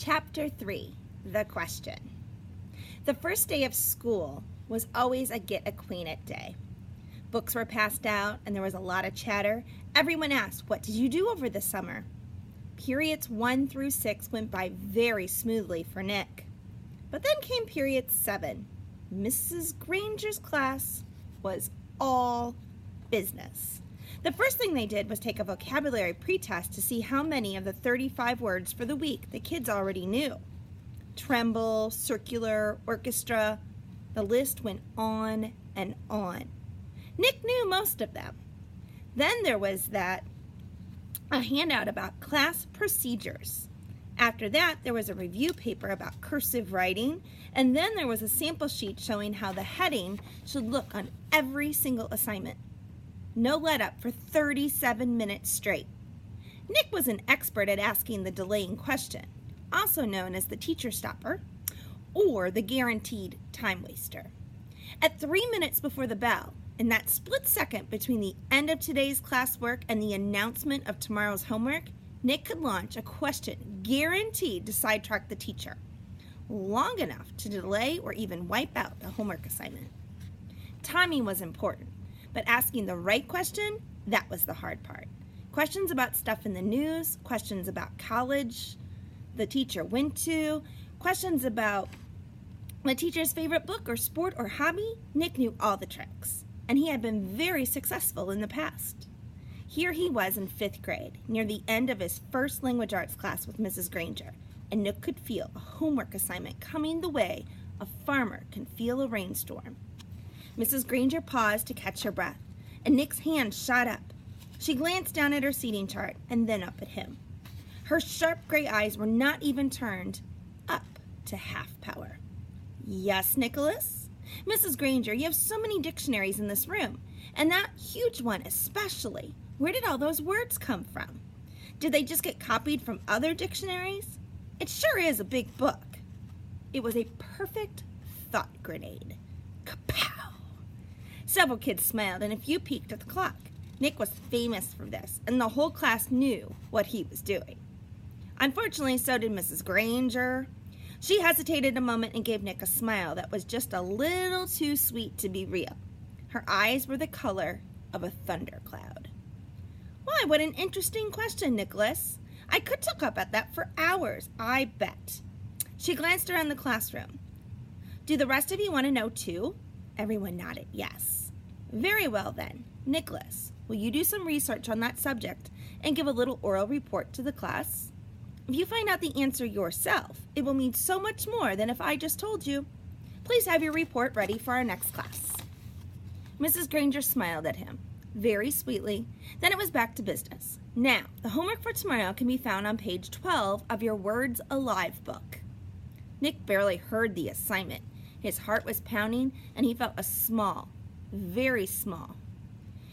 Chapter 3, The Question. The first day of school was always a get acquainted day. Books were passed out and there was a lot of chatter. Everyone asked, "What did you do over the summer?" Periods 1 through 6 went by very smoothly for Nick. But then came period 7. Mrs. Granger's class was all business. The first thing they did was take a vocabulary pretest to see how many of the 35 words for the week the kids already knew. Tremble, circular, orchestra, the list went on and on. Nick knew most of them. Then there was a handout about class procedures. After that, there was a review paper about cursive writing, and then there was a sample sheet showing how the heading should look on every single assignment. No let up for 37 minutes straight. Nick was an expert at asking the delaying question, also known as the teacher stopper, or the guaranteed time waster. At 3 minutes before the bell, in that split second between the end of today's classwork and the announcement of tomorrow's homework, Nick could launch a question guaranteed to sidetrack the teacher, long enough to delay or even wipe out the homework assignment. Timing was important, but asking the right question, that was the hard part. Questions about stuff in the news, questions about college the teacher went to, questions about the teacher's favorite book or sport or hobby. Nick knew all the tricks, and he had been very successful in the past. Here he was in 5th grade, near the end of his first language arts class with Mrs. Granger, and Nick could feel a homework assignment coming the way a farmer can feel a rainstorm. Mrs. Granger paused to catch her breath, and Nick's hand shot up. She glanced down at her seating chart and then up at him. Her sharp gray eyes were not even turned up to half power. "Yes, Nicholas? Mrs. Granger, you have so many dictionaries in this room, and that huge one especially. Where did all those words come from? Did they just get copied from other dictionaries? It sure is a big book." It was a perfect thought grenade. Kapow! Several kids smiled and a few peeked at the clock. Nick was famous for this, and the whole class knew what he was doing. Unfortunately, so did Mrs. Granger. She hesitated a moment and gave Nick a smile that was just a little too sweet to be real. Her eyes were the color of a thundercloud. "Why, what an interesting question, Nicholas. I could talk about that for hours, I bet." She glanced around the classroom. "Do the rest of you want to know too?" Everyone nodded yes. "Very well then. Nicholas, will you do some research on that subject and give a little oral report to the class? If you find out the answer yourself, it will mean so much more than if I just told you. Please have your report ready for our next class." Mrs. Granger smiled at him very sweetly. Then it was back to business. "Now, the homework for tomorrow can be found on page 12 of your Words Alive book." Nick barely heard the assignment. His heart was pounding, and he felt a small, very small.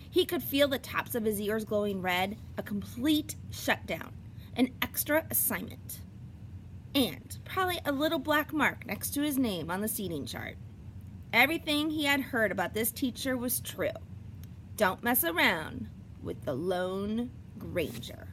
He could feel the tops of his ears glowing red, a complete shutdown, an extra assignment, and probably a little black mark next to his name on the seating chart. Everything he had heard about this teacher was true. Don't mess around with the Lone Granger.